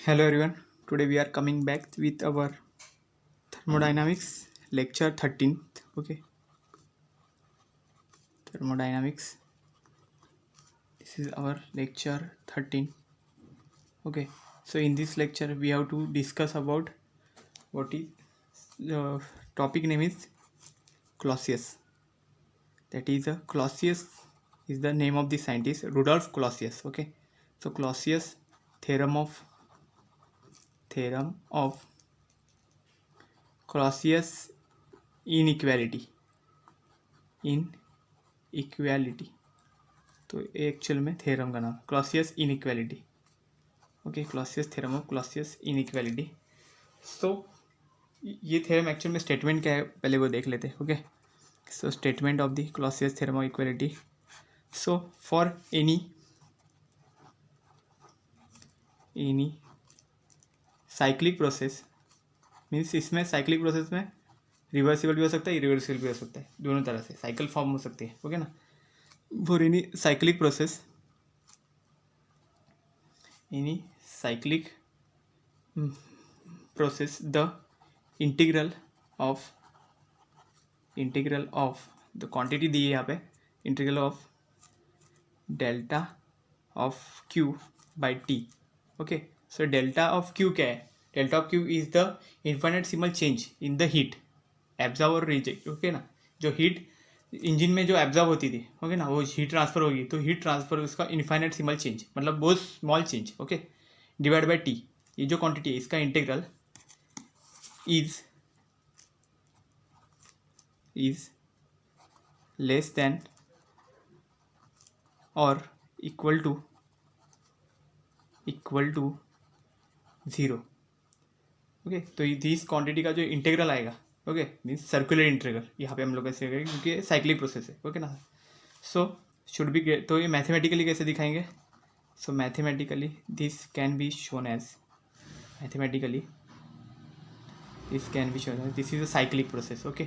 Hello everyone. Today we are coming back with our thermodynamics lecture 13th. Okay, thermodynamics. This is our lecture 13. Okay, so in this lecture we have to discuss about what is the topic name is Clausius. That is Clausius is the name of the scientist Rudolf Clausius. Okay, so Clausius theorem of Clausius inequality तो actual में theorem का नाम Clausius inequality. Okay, Clausius theorem of Clausius inequality. So ये theorem actual में statement क्या है पहले वो देख लेते हैं. Okay, so statement of the Clausius theorem of equality. So for any cyclic process means इसमें साइक्लिक प्रोसेस में रिवर्सिबल भी हो सकता है, इरिवर्सिबल भी हो सकता है, दोनों तरह से साइकिल फॉर्म हो सकती है. ओके ना. For any cyclic process the integral of the quantity दी है यहाँ पे, integral of delta of q by t. Okay, so delta of q क्या है? Delta of q is the infinitesimal change in the heat absorb और reject. Okay ना, जो heat engine में जो एब्जॉर्ब होती थी, ओके ना, वो हीट ट्रांसफर होगी, तो हीट ट्रांसफर उसका इनफाइनाइटेसिमल चेंज मतलब बहुत small change. Okay, divide by T. ये जो क्वांटिटी है इसका इंटीग्रल इज लेस देन और इक्वल टू 0. ओके, तो दिस क्वांटिटी का जो इंटीग्रल आएगा, ओके, मीन्स सर्कुलर इंटीग्रल यहाँ पे हम लोग ऐसे करेंगे क्योंकि साइक्लिक प्रोसेस है. ओके ना. सो शुड बी, तो ये मैथमेटिकली कैसे दिखाएंगे? So mathematically this can be shown as this is a cyclic process. Okay,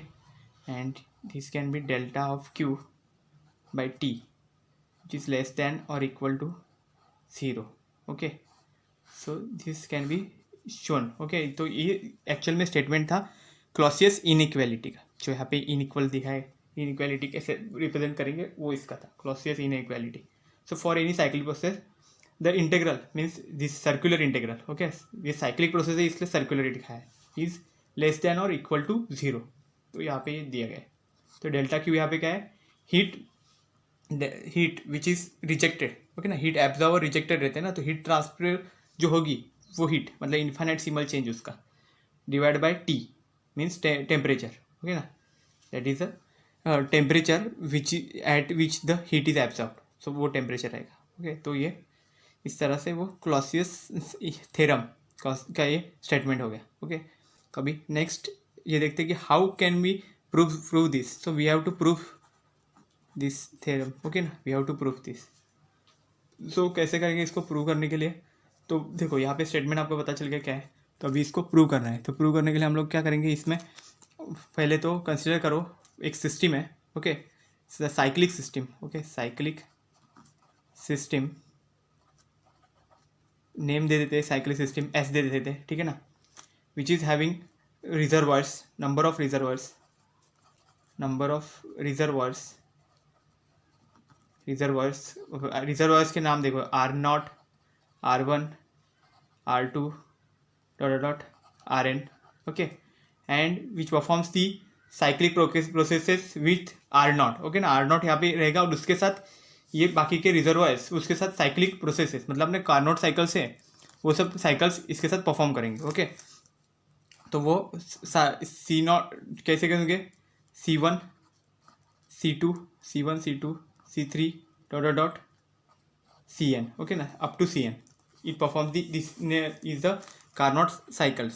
and this can be delta of Q by T which is less than और equal to 0. Okay, so this can be shown. Okay, तो ये actual में statement था Clausius inequality का. जो यहाँ पे inequal दिखा है, इनइक्वालिटी कैसे रिप्रेजेंट करेंगे वो इसका था, Clausius inequality. So for any cyclic process the integral means this circular integral. Okay, ये साइक्लिक प्रोसेस है इसलिए सर्कुलर दिखा है, इज लेस देन और इक्वल टू 0. तो यहाँ पे ये दिया गया है. तो डेल्टा क्यू यहाँ पे क्या है? Heat which is rejected. Okay ना, हीट एब्जॉर्ब और रिजेक्टेड रहते हैं ना, तो हीट ट्रांसफर जो होगी वो हीट मतलब इन्फाइनाइटेसिमल चेंज उसका divide by T means temperature. Okay ना, that is a temperature which at which the heat is absorbed. So वो टेम्परेचर आएगा. ओके, तो ये इस तरह से वो क्लॉसियस थ्योरम का ये स्टेटमेंट हो गया. ओके, कभी नेक्स्ट ये देखते हैं कि how can we prove this. So we have to prove this theorem. Okay ना, we have to prove this. So कैसे करेंगे इसको प्रूव करने के लिए? तो देखो यहाँ पे स्टेटमेंट आपको पता चल गया क्या है, तो अभी इसको प्रूव करना है. तो प्रूव करने के लिए हम लोग क्या करेंगे, इसमें पहले तो कंसिडर करो एक सिस्टम है. Okay, cyclic system. Okay, cyclic system name दे देते हैं, साइक्लिक सिस्टम एस दे देते हैं. ठीक है ना, which is having reservoirs, number of reservoirs के नाम देखो, R0, R1, R2 dot Rn. Okay, and which performs the cyclic processes with R0. Okay ना, R0 यहाँ पे रहेगा और उसके साथ ये बाकी के रिजर्वायर्स उसके साथ साइक्लिक प्रोसेसेस मतलब अपने कार्नोट साइकिल्स हैं वो सब साइकिल्स इसके साथ परफॉर्म करेंगे. ओके, तो वो C0 कैसे करेंगे? C1, C2, C3 dot Cn. Okay ना, up to Cn it performs this is the Carnot cycles.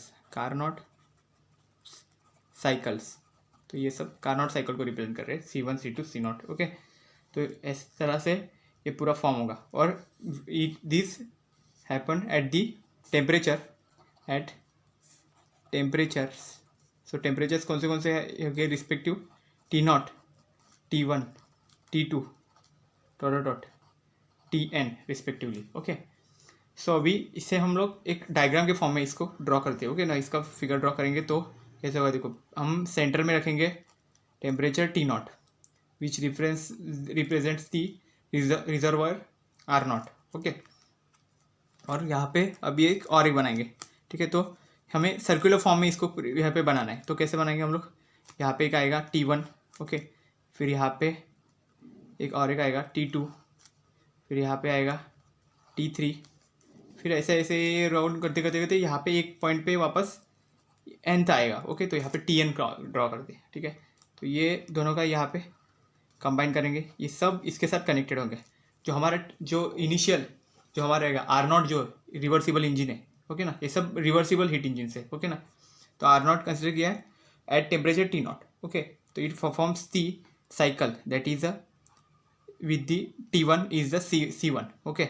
तो ये सब कार्नोट साइकिल को रिप्रेजेंट कर रहे हैं, C1, C2, C0. ओके, तो इस तरह से ये पूरा फॉर्म होगा और this happen at the temperature so temperatures कौन से है respective? T0, T1, T2 dot Tn respectively. Okay, so अभी इसे हम लोग एक डायग्राम के फॉर्म में इसको ड्रॉ करते हैं, ओके ना। इसका फिगर ड्रॉ करेंगे तो कैसे होगा, देखो हम सेंटर में रखेंगे temperature T naught which represents the reservoir R naught, okay. और यहाँ पे अभी एक और एक बनाएंगे, ठीक है। तो हमें सर्कुलर फॉर्म में इसको यहाँ पे बनाना है, तो कैसे बनाएंगे हम लोग, यहाँ पे एक आएगा T1, ओके, फिर यहाँ पे एक और एक आएगा T2, फिर यहाँ पे आएगा T3, फिर ऐसे ऐसे राउंड करते करते करते यहाँ पे एक पॉइंट पे वापस nth आएगा, ओके। तो यहाँ पे Tn ड्रॉ कर दे, ठीक है। तो ये दोनों का यहाँ पे कंबाइन करेंगे, ये सब इसके साथ कनेक्टेड होंगे। जो हमारा जो इनिशियल जो हमारा रहेगा R0 जो रिवर्सिबल इंजन है, ओके ना, ये सब रिवर्सिबल हीट इंजन है, ओके ना। तो R0 कंसिडर किया है एट टेम्परेचर T0, ओके। तो it performs the cycle that is a with the T1 is the C1, okay.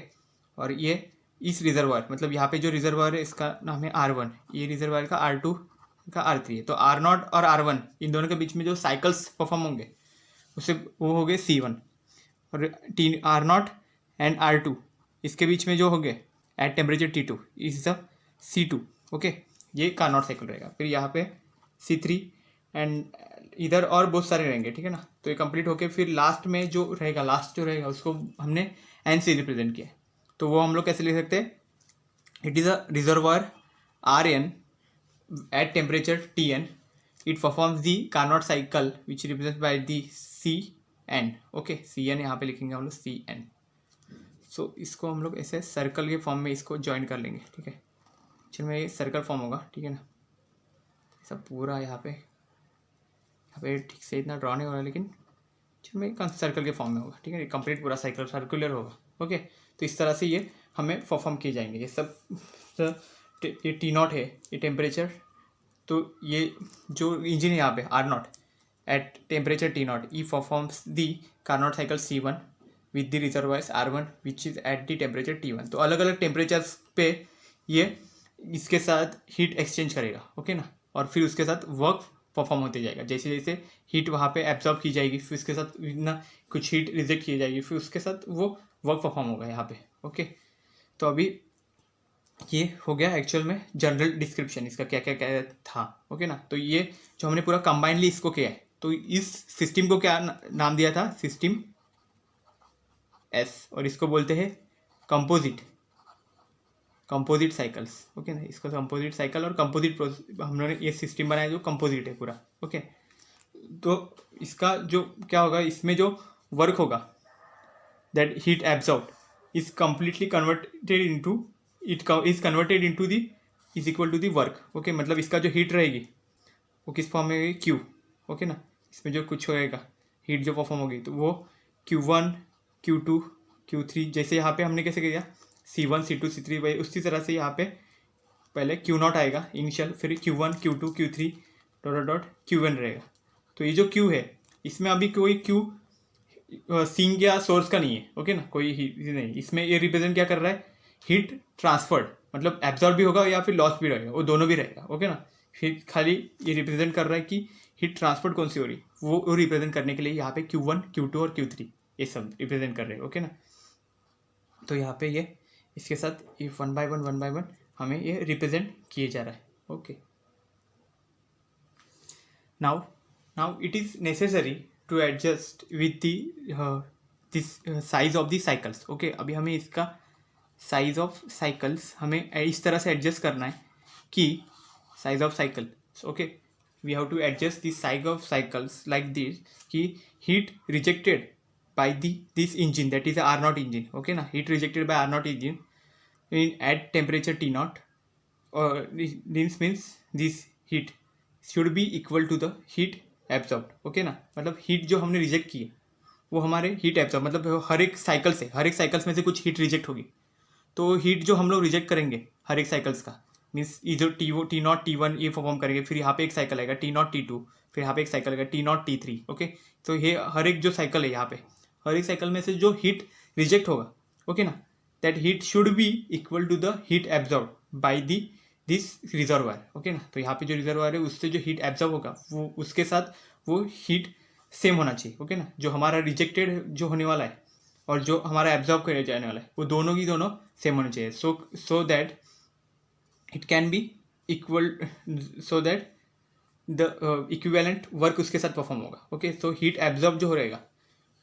और ये इस रिजर्वायर, मतलब यहाँ पे जो रिजर्वायर है इसका नाम है R1, ये रिजर्वायर का R2 का R3 है। तो R0 और R1 इन दोनों के बीच में जो साइकिल्स परफॉर्म होंगे उससे वो हो गए C1, और R0 एंड R2 इसके बीच में जो हो गए at temperature T2 is the C2, okay. ये कार्नोट साइकिल रहेगा। फिर यहाँ पे C3 एंड इधर और बहुत सारे रहेंगे, ठीक है ना। तो ये कंप्लीट होके फिर लास्ट में जो रहेगा, लास्ट जो रहेगा उसको हमने एन से रिप्रेजेंट किया है। तो वो हम लोग कैसे लिख सकते हैं, it is a reservoir Rn at temperature Tn, it performs the Carnot cycle which represent by the Cn, okay. Cn यहाँ पे लिखेंगे हम लोग Cn। सो इसको हम लोग ऐसे सर्कल के फॉर्म में इसको ज्वाइन कर लेंगे, ठीक है। चलो ये सर्कल फॉर्म होगा, ठीक है ना। सब पूरा यहाँ पे ठीक से इतना ड्रॉ नहीं हो रहा, लेकिन चलो मैं सर्कल के फॉर्म में होगा, ठीक है। कंप्लीट पूरा साइकिल सर्कुलर होगा, ओके। तो इस तरह से ये हमें परफॉर्म किए जाएंगे ये सब। ये T0 है, ये टेम्परेचर। तो ये जो इंजन है यहाँ पे R0 eight temperature T0 E performs the Carnot cycle C1 with the reservoirs R1 which is at the temperature T1। तो अलग अलग टेम्परेचर्स पे ये इसके साथ हीट एक्सचेंज करेगा, ओके ना। और फिर उसके साथ वर्क परफॉर्म होते जाएगा, जैसे जैसे हीट वहाँ पे एब्जॉर्ब की जाएगी, फिर उसके साथ ना कुछ हीट रिजेक्ट की जाएगी, फिर उसके साथ वो वर्क परफॉर्म होगा यहाँ पे, ओके। तो अभी ये हो गया एक्चुअल में जनरल डिस्क्रिप्शन इसका क्या क्या क्या था, ओके ना। तो ये जो हमने पूरा कंबाइनली इसको किया है, तो इस सिस्टम को क्या नाम दिया था, सिस्टम एस, और इसको बोलते हैं कंपोजिट साइकिल्स, ओके ना। इसको कंपोजिट साइकिल और कंपोजिट हम लोगों ने ये सिस्टम बनाया जो कंपोजिट है पूरा, ओके। तो इसका जो क्या होगा, इसमें जो वर्क होगा that heat absorb is completely converted into is converted into the is equal to the work, okay. मतलब इसका जो हीट रहेगी वो किस फॉर्म में होगी, Q, ओके ना। इसमें जो कुछ होएगा हीट जो परफॉर्म होगी तो वो Q1 Q2 Q3, जैसे यहाँ पे हमने कैसे किया C1 C2 C3 भाई, उसी तरह से यहाँ पे पहले Q0 आएगा इनिशियल, फिर Q1 Q2 Q3 dot dot Qn रहेगा। तो ये जो Q है इसमें अभी कोई Q सिंक या सोर्स का नहीं है, ओके ना, कोई हीट नहीं। इसमें ये रिप्रेजेंट क्या कर रहा है, हीट ट्रांसफर्ड, मतलब एब्जॉर्ब भी होगा या फिर लॉस भी रहेगा, वो दोनों भी रहेगा, ओके ना। फिर खाली ये रिप्रेजेंट कर रहा है कि हीट ट्रांसफर्ड कौन सी हो रही, वो रिप्रेजेंट करने के लिए यहाँ पे Q1 Q2 और Q3 ये सब रिप्रेजेंट कर रहे हैं, ओके ना। तो यहाँ पे ये इसके साथ ये वन बाय वन हमें ये रिप्रेजेंट किए जा रहा है, okay. Now it is necessary to adjust with this size of the cycles, okay. अभी हमें इसका साइज ऑफ साइकिल्स हमें इस तरह से एडजस्ट करना है कि size of cycle, okay, we have to adjust this size of cycles like this कि heat rejected by this engine that is a R0 engine, okay na, heat rejected by R0 engine in at temperature T0, or this means this heat should be equal to the heat absorbed, okay ना। मतलब heat जो हमने reject की है वो हमारे heat absorb, मतलब हर एक साइकिल्स में से कुछ हीट रिजेक्ट होगी। तो हीट जो हम लोग रिजेक्ट करेंगे हर एक साइकिल्स का मीन्स ये जो T0 T1 ये परफॉर्म करेंगे, फिर यहाँ पे एक साइकिल आएगा T0 T2, फिर यहाँ पे एक साइकिल आएगा T0 T3, ओके। तो ये हर एक जो साइकिल है यहाँ पे हर एक साइकिल में से जो हीट रिजेक्ट होगा, ओके ना, that heat should be equal to the heat absorb by this reservoir, okay ना। तो यहाँ पे जो रिजर्वायर है उससे जो हीट एब्जॉर्ब होगा वो उसके साथ वो हीट सेम होना चाहिए, ओके ना। जो हमारा रिजेक्टेड जो होने वाला है और जो हमारा एब्जॉर्ब करे जाने वाला है वो दोनों की दोनों सेम होने चाहिए, so that it can be equal, so that the equivalent work उसके साथ परफॉर्म होगा। ओके, तो हीट एब्जॉर्ब जो रहेगा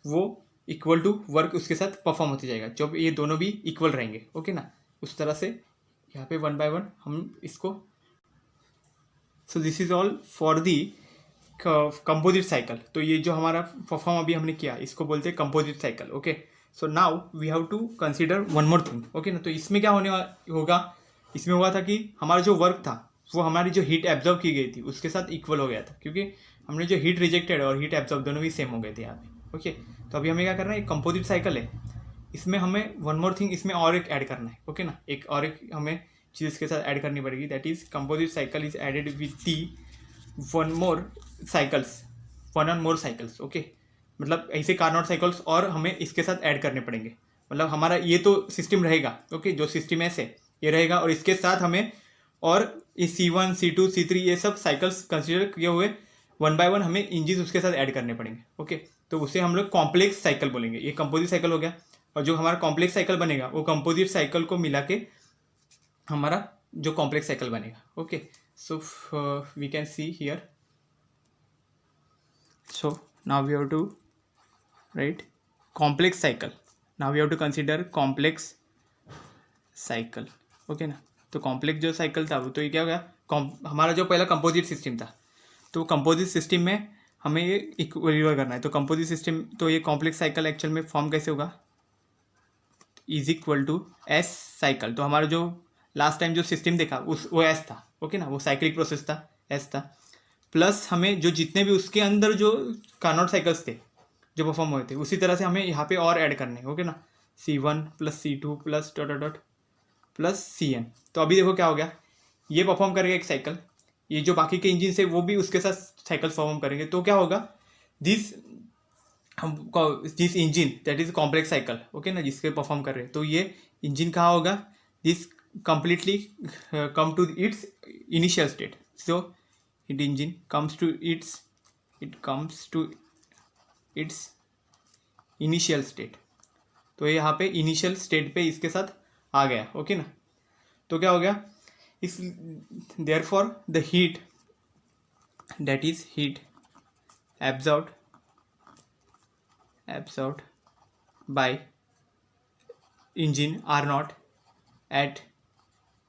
वो इक्वल टू वर्क उसके साथ परफॉर्म होते जाएगा जब ये दोनों भी इक्वल रहेंगे। ओके ना, उस तरह से यहाँ पे 1 by 1 हम इसको, so this is all for the composite cycle. तो ये जो हमारा परफॉर्म अभी हमने किया इसको बोलते हैं composite cycle. Okay, so now we have to consider one more thing. Okay ना, तो इसमें क्या होगा, इसमें हुआ था कि हमारा जो वर्क था वो हमारी जो हीट एब्जॉर्ब की गई थी उसके साथ इक्वल हो गया था, क्योंकि हमने जो हीट रिजेक्टेड और हीट एब्जॉर्ब दोनों भी सेम हो गए थे यहाँ पे। ओके, तो अभी हमें क्या करना है, एक कंपोजिट साइकिल है, इसमें हमें वन मोर थिंग इसमें और एक ऐड करना है। ओके ना, एक और एक हमें चीज़ इसके साथ ऐड करनी पड़ेगी, that is composite cycle is added with the one more cycles. Okay, मतलब ऐसे कार्नोट साइकिल्स और हमें इसके साथ ऐड करने पड़ेंगे। मतलब हमारा ये तो सिस्टम रहेगा, ओके, जो सिस्टम ऐसे ये रहेगा, और इसके साथ हमें और ये C1 C2 C3 ये सब साइकिल्स कंसिडर किए हुए 1 by 1 हमें इंजिन उसके साथ ऐड करने पड़ेंगे। ओके, तो उसे हम लोग कॉम्प्लेक्स साइकिल बोलेंगे। ये कंपोजिट साइकिल हो गया, और जो हमारा कॉम्प्लेक्स साइकिल बनेगा वो कंपोजिट साइकिल को मिला के हमारा जो कॉम्प्लेक्स साइकिल बनेगा। Okay, so we can see here, so now we have to write complex cycle, now we have to consider complex cycle। Okay ना, तो कॉम्प्लेक्स जो साइकिल था वो तो ये क्या हो गया, हमारा जो पहला कंपोजिट सिस्टम था, तो कंपोजिट सिस्टम में हमें ये इक्वल करना है। तो कंपोजिट सिस्टम, तो ये कॉम्प्लेक्स साइकिल एक्चुअल में फॉर्म कैसे होगा, is equal to S cycle. तो हमारा जो लास्ट टाइम जो सिस्टम देखा वो एस था। ओके ना, वो साइक्लिक प्रोसेस था, एस था, प्लस हमें जो जितने भी उसके अंदर जो कार्नोट साइकिल्स थे जो परफॉर्म हुए थे उसी तरह से हमें यहाँ पे और ऐड करने। ओके ना, C1 plus C2 plus dot dot plus CN। तो अभी देखो क्या हो गया, ये परफॉर्म करेगा एक साइकिल, ये जो बाकी के इंजिन है वो भी उसके साथ साइकिल परफॉर्म करेंगे। तो क्या होगा, this engine that is complex cycle. Okay ना, जिसके परफॉर्म कर रहे हैं, तो ये इंजिन कहाँ होगा, this completely come to its initial state, so heat engine comes to its initial state। तो यहाँ पे इनिशियल स्टेट पे इसके साथ आ गया। ओके ना, तो क्या हो गया, इस therefore the heat that is heat absorbed by engine are not at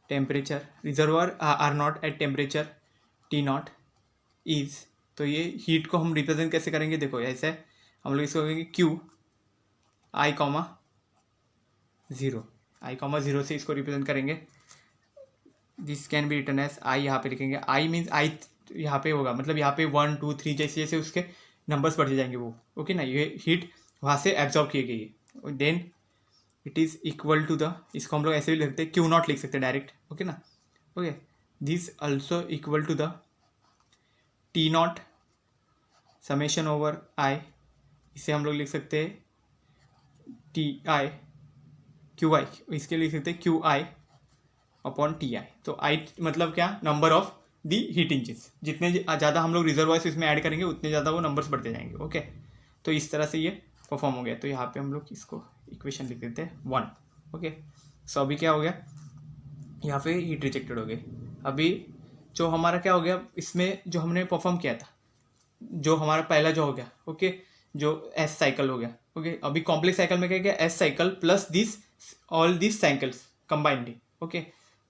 temperature, reservoir R naught at temperature T0 is. तो ये हीट को हम रिप्रेजेंट कैसे करेंगे, देखो ऐसे हम लोग इसको कहेंगे Q I, 0 से इसको रिप्रेजेंट करेंगे। This can be written as I, यहाँ पे लिखेंगे I मीन्स I यहाँ पे होगा, मतलब यहाँ पे 1 2 3 जैसे जैसे उसके नंबर्स बढ़ते जाएंगे वो। ओके ना, ये हीट वहाँ से एब्जॉर्ब की गई है। Then it is equal to the, इसको हम लोग ऐसे भी लिखते हैं Q0 लिख सकते हैं डायरेक्ट। ओके ना, okay, this also equal to the T0 summation over I, इसे हम लोग लिख सकते हैं QI, इसके लिख सकते हैं QI अपॉन TI। तो I मतलब क्या, number of the heat engines, जितने ज़्यादा हम लोग रिजर्वायर्स इसमें ऐड करेंगे उतने ज़्यादा वो नंबर्स बढ़ते जाएंगे। ओके, तो इस तरह से ये परफॉर्म हो गया। तो यहाँ पे हम लोग इसको इक्वेशन लिख देते हैं 1। ओके, सो अभी क्या हो गया, यहाँ पे हीट रिजेक्टेड हो गई। अभी जो हमारा क्या हो गया, इसमें जो हमने परफॉर्म किया था, जो हमारा पहला जो हो गया, ओके, जो एस साइकिल हो गया। ओके, अभी कॉम्प्लेक्स साइकिल में क्या गया, S cycle plus this all this cycles combinedly. Okay,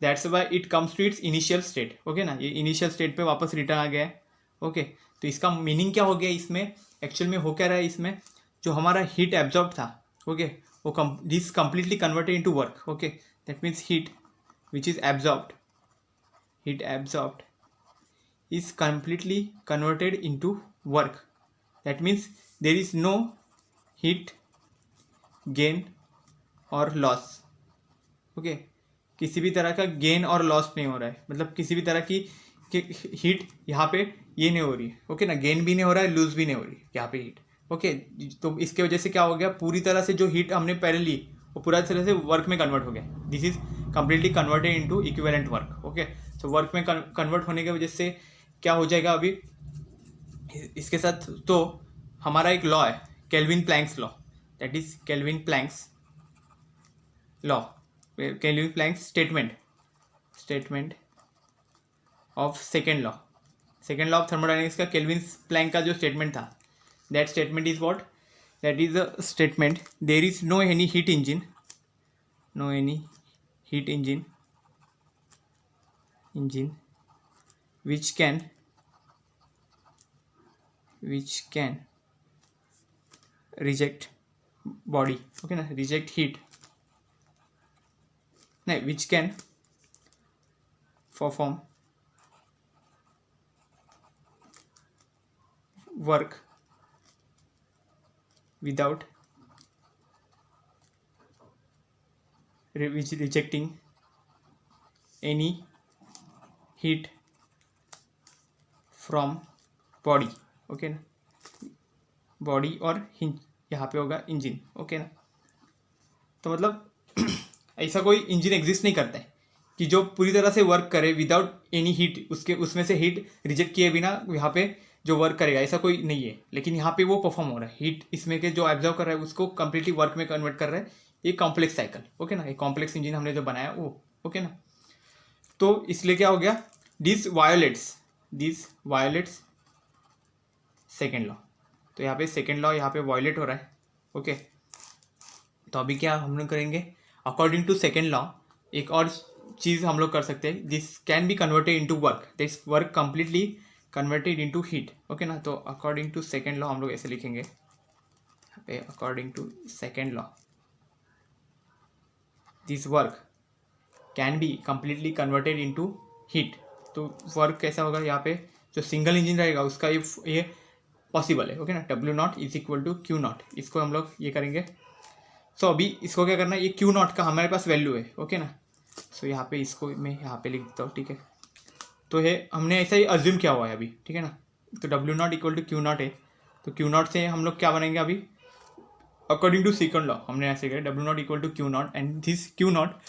that's why it comes to its initial state. Okay ना, ये इनिशियल स्टेट पे वापस रिटर्न आ गया है। ओके, तो इसका मीनिंग क्या हो गया, इसमें एक्चुअल में हो क्या रहा है, इसमें जो हमारा हीट एब्जॉर्ब था, ओके, वो this completely converted into work. Okay, that means heat which is absorbed, heat absorbed is completely converted into work. That means there is no heat gain or loss. Okay, किसी भी तरह का gain और loss नहीं हो रहा है, मतलब किसी भी तरह की हीट यहाँ पे ये नहीं हो रही है। ओके ना, गेन भी नहीं हो रहा है, लूज भी नहीं हो रही है यहाँ पे हीट। ओके, तो इसके वजह से क्या हो गया, पूरी तरह से जो हीट हमने पहले ली वो पूरा तरह से वर्क में कन्वर्ट हो गया। This is completely converted into equivalent work. Okay, तो वर्क में कन्वर्ट होने की वजह से क्या हो जाएगा, अभी इसके साथ तो हमारा एक लॉ है, Kelvin Planck's law, that is Kelvin Planck's law, Kelvin Planck's statement of second law of thermodynamics का केल्विन प्लैंक का जो स्टेटमेंट था, that statement is what, that is the statement there is no any heat engine which can reject body, okay ना, reject heat, नहीं, which can perform work without rejecting any heat from body, okay ना, body और यहाँ पे होगा engine, okay ना। तो मतलब ऐसा कोई इंजन एग्जिस्ट नहीं करता है कि जो पूरी तरह से वर्क करे विदाउट एनी हीट, उसमें से हीट रिजेक्ट किए बिना यहाँ पे जो वर्क करेगा, ऐसा कोई नहीं है। लेकिन यहाँ पे वो परफॉर्म हो रहा है, हीट इसमें के जो ऑब्जर्व कर रहा है उसको कंप्लीटली वर्क में कन्वर्ट कर रहा है, ये कॉम्प्लेक्स साइकिल, ओके ना, ये कॉम्प्लेक्स इंजन हमने जो बनाया वो, ओके ना। तो इसलिए क्या हो गया, दिस वायोलेट्स सेकेंड लॉ। तो यहाँ पे सेकेंड लॉ यहाँ पे वायोलेट हो रहा है, ओके। तो अभी क्या हम लोग करेंगे, अकॉर्डिंग टू सेकेंड लॉ एक और चीज़ हम लोग कर सकते हैं, this can be converted into work, this work completely converted into heat, okay ना। तो अकॉर्डिंग टू सेकेंड लॉ हम लोग ऐसे लिखेंगे यहाँ पे, according to second law this work can be completely converted into heat. तो वर्क कैसा होगा, यहाँ पे जो सिंगल इंजन रहेगा उसका ये पॉसिबल है, ओके ना। W naught is equal to Q naught, इसको हम लोग ये करेंगे। सो अभी इसको क्या करना है, ये Q नॉट का हमारे पास वैल्यू है, ओके ना। सो यहाँ पे इसको मैं यहाँ पे लिख देता हूँ, ठीक है। तो ये हमने ऐसा ही अज्यूम किया हुआ है अभी, ठीक है ना। तो W naught equal to Q naught है, तो Q नॉट से हम लोग क्या बनेंगे अभी, अकॉर्डिंग टू सेकंड लॉ हमने ऐसे किया, W naught equal to Q naught and this Q naught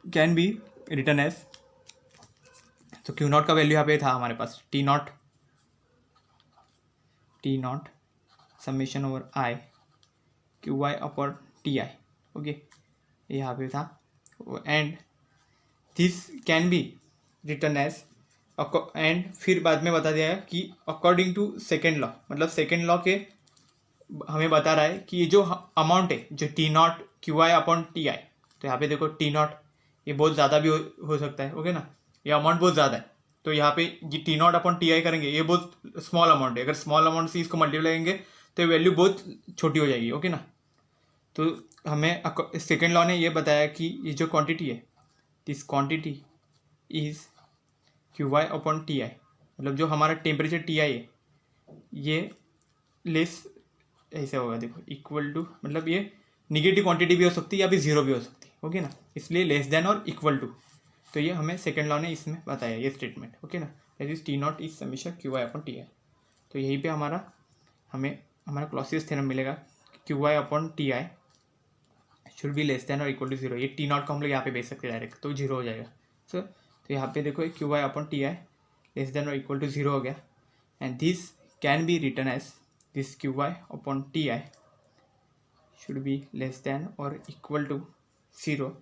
can be return as, तो Q नॉट का वैल्यू यहाँ पे था हमारे पास T naught summation over I QI upon TI, okay, यहाँ पे था। And this can be return as, एंड फिर बाद में बता दिया कि अकॉर्डिंग टू सेकेंड लॉ, मतलब सेकेंड लॉ के हमें बता रहा है कि ये जो अमाउंट है जो T not QI upon TI, तो यहाँ पे देखो T नॉट ये बहुत ज़्यादा भी हो सकता है, ओके ना, ये अमाउंट बहुत ज़्यादा है। तो यहाँ पे ये T नॉट अपॉन TI करेंगे, ये बहुत स्मॉल अमाउंट है, अगर स्मॉल अमाउंट से इसको मल्टीप्लाई करेंगे तो ये वैल्यू बहुत छोटी हो जाएगी, ओके ना। तो हमें सेकेंड लॉ ने ये बताया कि ये जो क्वांटिटी है, this quantity is QI upon TI, मतलब जो हमारा टेम्परेचर TI है ये लेस ऐसे होगा, देखो इक्वल टू, मतलब ये निगेटिव क्वांटिटी भी हो सकती है या भी जीरो भी हो सकती है, ओके ना, इसलिए लेस देन और इक्वल टू। तो ये हमें सेकेंड लॉ ने इसमें बताया ये स्टेटमेंट, ओके ना, that is T not is summation QI upon TI। तो यहीं पे हमें हमारा क्लॉसियस थ्योरम मिलेगा, QI upon TI should be less than और इक्वल टू जीरो। ये T नॉट को हम लोग यहाँ पे भेज सकते हैं डायरेक्ट, तो जीरो हो जाएगा। सो तो यहाँ पे देखो QI upon TI less than और इक्वल टू जीरो हो गया, and this can be return as this QI upon TI should be less than or equal to 0.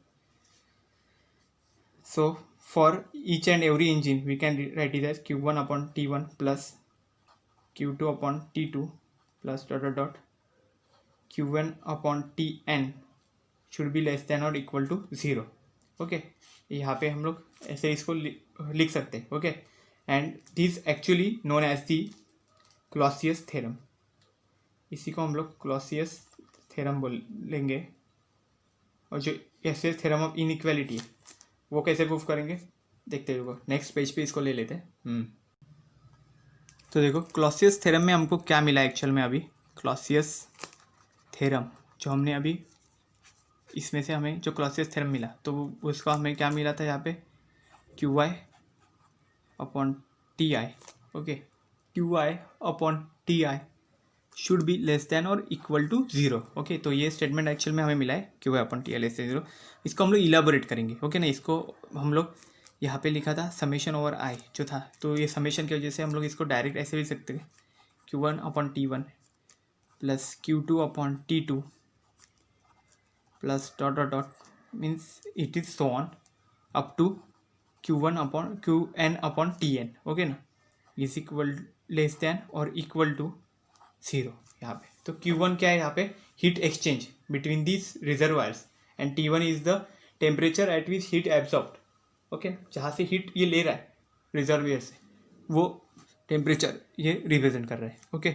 So for each and every engine we can write it as Q1 upon T1 plus Q2 upon T2 plus dot dot dot Q1 upon Tn should be less than or equal to 0. Okay, यहाँ पे हम लोग ऐसे इसको लिख सकते हैं, okay. And this actually known as the Clausius theorem, इसी को हम लोग क्लॉसियस थ्योरम बोलेंगे। और जो ऐसे थ्योरम ऑफ इनइक्वालिटी है वो कैसे प्रूफ करेंगे देखते हैं, नेक्स्ट पेज पे इसको ले लेते हैं। तो देखो क्लॉसियस थ्योरम में हमको क्या मिला एक्चुअल में, अभी क्लॉसियस थ्योरम जो हमने अभी इसमें से हमें जो क्लॉसियस थ्योरम मिला, तो उसका हमें क्या मिला था यहाँ पे, QI upon TI, okay, QI upon TI should be less than और इक्वल टू जीरो, ओके। तो ये स्टेटमेंट एक्चुअल में हमें मिला है QI upon TI less than zero. इसको हम लोग इलाबोरेट करेंगे, ओके ना। इसको हम लोग यहाँ पे लिखा था समेशन ओवर I जो था, तो ये समेशन की वजह से हम लोग इसको डायरेक्ट ऐसे भी लिख सकते हैं, Q1 upon T1 plus Q2 upon T2 plus dot dot dot means it is so on up to Q1 upon Qn upon Tn, okay ना, इज इक्वल लेस देन और इक्वल टू 0 यहाँ पे। तो Q1 क्या है यहाँ पे, heat exchange between this reservoirs, and T1 is the temperature at which heat absorbed, okay, जहाँ से हीट ये ले रहा है रिजर्वायर से, वो टेम्परेचर ये रिप्रेजेंट कर रहा है, ओके।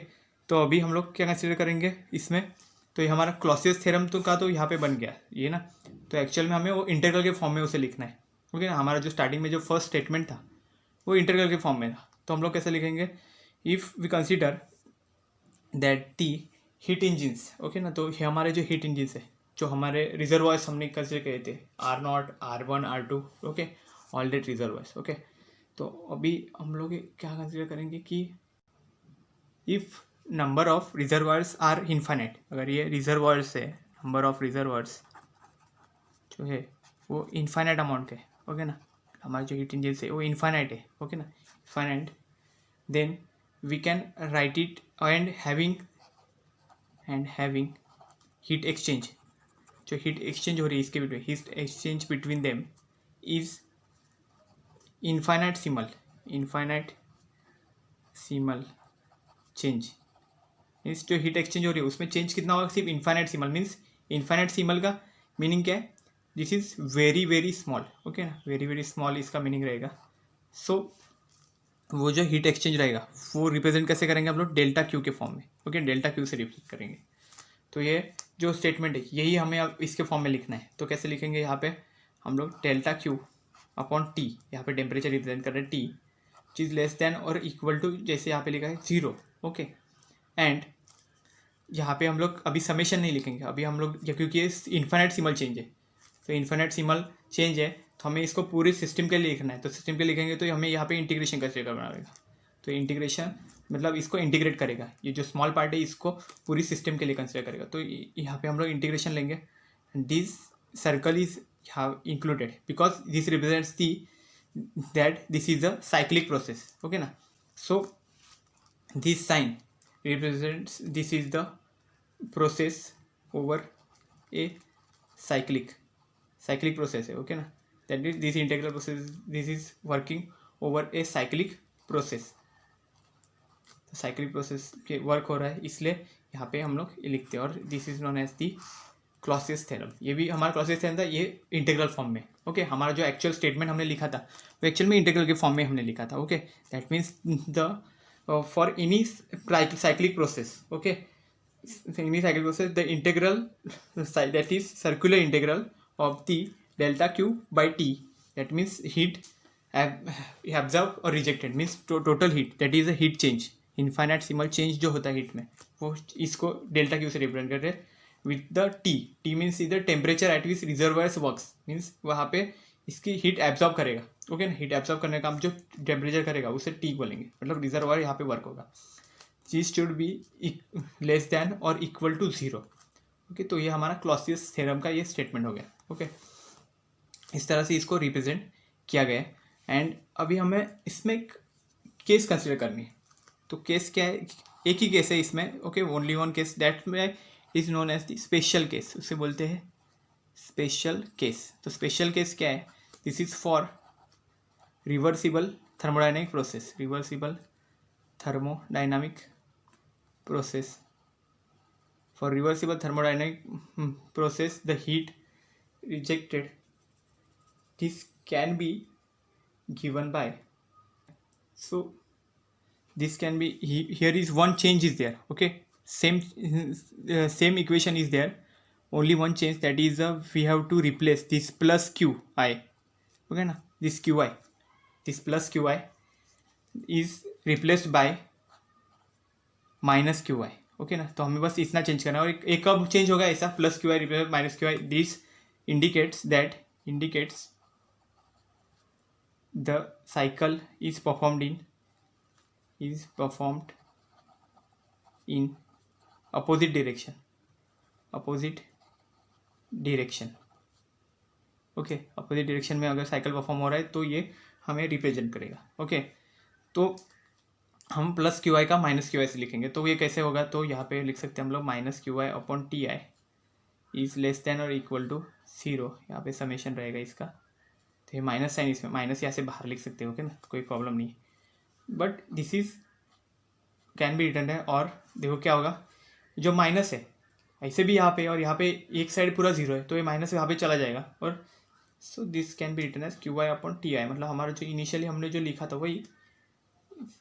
तो अभी हम लोग क्या कंसिडर करेंगे इसमें, तो ये हमारा क्लॉसियस थ्योरम तो का तो यहाँ पे बन गया ये ना, तो एक्चुअल में हमें वो इंटीग्रल के फॉर्म में उसे लिखना है, ओके ना। हमारा जो स्टार्टिंग में जो फर्स्ट स्टेटमेंट था वो इंटीग्रल के फॉर्म में था, तो हम लोग कैसे लिखेंगे, if we consider that the heat engines, okay ना, तो ये हमारे जो हीट इंजिन्स है, जो हमारे रिजर्वायर्स हमने कंसिडर किए थे R0, R1, R2, okay, all that reservoirs, okay. तो अभी हम लोग क्या कंसिडर करेंगे कि if number of reservoirs are infinite, अगर ये रिजर्वायर्स है, नंबर ऑफ रिजर्वायर्स जो है वो इन्फाइनाइट अमाउंट के, ओके ना, हमारे जो हीट इंजिन है वो इन्फाइनाइट है, ओके ना, infinite, then we can write it and having heat exchange, जो हीट एक्सचेंज हो रही है इसके between, heat exchange between them is infinitesimal change, means जो हीट एक्सचेंज हो रही है उसमें चेंज कितना होगा, सिर्फ इन्फाइनाइट सिमल, मीन्स इन्फाइनाइट सिमल का मीनिंग क्या है, this is very very small, okay ना, वेरी वेरी स्मॉल इसका मीनिंग रहेगा। सो वो जो हीट एक्सचेंज रहेगा वो रिप्रेजेंट कैसे करेंगे हम लोग, डेल्टा क्यू के फॉर्म में, ओके, डेल्टा क्यू से रिप्रेजेंट करेंगे। तो ये जो स्टेटमेंट है यही हमें अब इसके फॉर्म में लिखना है, तो कैसे लिखेंगे, यहाँ पे हम लोग डेल्टा क्यू अपॉन टी, यहाँ पे टेम्परेचर रिप्रेजेंट कर रहे हैं टी, चीज़ लेस देन और इक्वल टू, जैसे यहाँ पे लिखा है 0, ओके, एंड यहाँ पे हम लोग अभी समेशन नहीं लिखेंगे, अभी हम लोग क्योंकि ये इन्फाइनाइट सिमल चेंज है, तो इन्फाइनाइट सिमल चेंज है तो हमें इसको पूरे सिस्टम के लिए लिखना है, तो सिस्टम के लिए लिखेंगे तो हमें यहाँ पे इंटीग्रेशन का स्टेप बनाएगा, तो इंटीग्रेशन मतलब इसको इंटीग्रेट करेगा, ये जो स्मॉल पार्ट है इसको पूरी सिस्टम के लिए कंसिडर करेगा, तो यहाँ पे हम लोग इंटीग्रेशन लेंगे, this circle is included because this represents the that this is a cyclic process, okay ना। So this sign represents this is the process over a cyclic process है, ओके ना, that is this integral process, this is working over a cyclic process, तो cyclic process के work हो रहा है इसलिए यहाँ पे हम लोग ये लिखते हैं, और this is known as the Clausius theorem, ये भी हमारा क्लॉसियस थ्योरम था, ये इंटीग्रल फॉर्म में, ओके, हमारा जो एक्चुअल स्टेटमेंट हमने लिखा था वो एक्चुअल में इंटीग्रल के फॉर्म में हमने लिखा था, okay, that means the for any cyclic process, okay, any cyclic process, the integral that is circular integral of the delta q by t, that means heat absorbed or rejected means total heat, that is a heat change, infinite सिमल change जो होता है heat में, वो इसको delta Q से represent कर रहे हैं with the T means is the temperature at which reservoirs works, means वहाँ पे इसकी हीट एब्जॉर्ब करेगा, ओके ना, हीट एब्जॉर्ब करने का काम जो टेम्परेचर करेगा उसे टी बोलेंगे, मतलब रिजर्वायर यहाँ पे वर्क होगा, चीज शुड बी लेस देन और इक्वल टू 0, ओके। तो ये हमारा क्लॉसियस थ्योरम का ये स्टेटमेंट हो गया, ओके, इस तरह से इसको रिप्रेजेंट किया गया। एंड अभी हमें इसमें एक केस कंसिडर करनी है, तो केस क्या है, एक ही केस है इसमें, okay, only one case, that में is known as the special case, उसे बोलते हैं स्पेशल केस। तो स्पेशल केस क्या है, this is for reversible thermodynamic process, reversible thermodynamic process, for reversible thermodynamic process the heat rejected this can be given by, so this can be here is one change is there, okay, same equation is there, only one change, that is we have to replace this plus qi, okay na, this qi, this plus qi is replaced by minus qi, okay ना, तो हमें बस इतना change करना है, और एक कब चेंज होगा ऐसा, plus Q I replace minus Q I, this indicates the cycle is performed in opposite direction, okay, opposite direction में अगर साइकिल परफॉर्म हो रहा है तो ये हमें रिप्रेजेंट करेगा, ओके। तो हम प्लस क्यू आई का माइनस क्यू आई से लिखेंगे। तो ये कैसे होगा, तो यहाँ पे लिख सकते हैं हम लोग minus Q I upon T I is less than और इक्वल टू 0। यहाँ पे समेशन रहेगा इसका, तो ये माइनस साइन इसमें, माइनस यहाँ से बाहर लिख सकते हो, ओके ना, कोई प्रॉब्लम नहीं है। But this is can be return है। और देखो क्या होगा, जो माइनस है ऐसे भी यहाँ पे, और यहाँ पे एक साइड पूरा 0 है, तो ये माइनस यहाँ पे चला जाएगा। और so this can be return as Q I upon T I, मतलब हमारा जो इनिशियली हमने जो लिखा था वही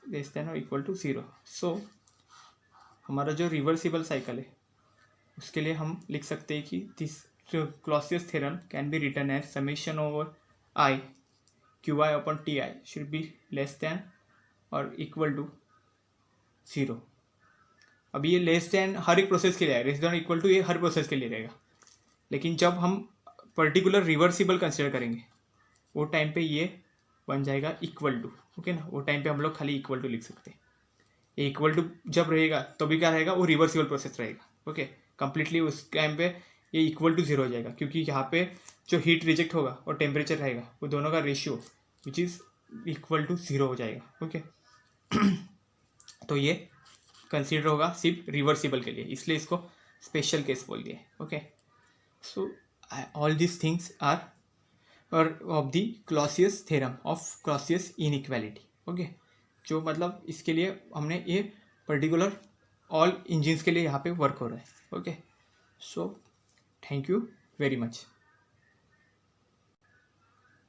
लेस देन और इक्वल टू 0। सो हमारा जो रिवर्सिबल साइकिल है उसके लिए हम लिख सकते हैं कि this Clausius theorem can be return as summation over I Q I upon T I should be less than और इक्वल टू 0। अब ये लेस देन हर एक प्रोसेस के लिए है, लेस देन इक्वल टू ये हर प्रोसेस के लिए रहेगा। लेकिन जब हम पर्टिकुलर रिवर्सिबल कंसिडर करेंगे वो टाइम पे ये बन जाएगा इक्वल टू, ओके ना। वो टाइम पे हम लोग खाली इक्वल टू लिख सकते हैं। ये इक्वल टू जब रहेगा तो भी क्या रहेगा, वो रिवर्सिबल प्रोसेस रहेगा, ओके। कंप्लीटली उस टाइम पे ये इक्वल टू 0 हो जाएगा, क्योंकि यहाँ पे जो हीट रिजेक्ट होगा और टेम्परेचर रहेगा वो दोनों का ratio which is equal to 0 हो जाएगा, ओके। तो ये कंसिडर होगा सिर्फ रिवर्सिबल के लिए, इसलिए इसको स्पेशल केस बोल दिए, okay. So all this things are और of the Clausius theorem of Clausius inequality, okay. जो मतलब इसके लिए हमने ये पर्टिकुलर ऑल इंजिन्स के लिए यहाँ पे वर्क हो रहा है, okay. So thank you very much.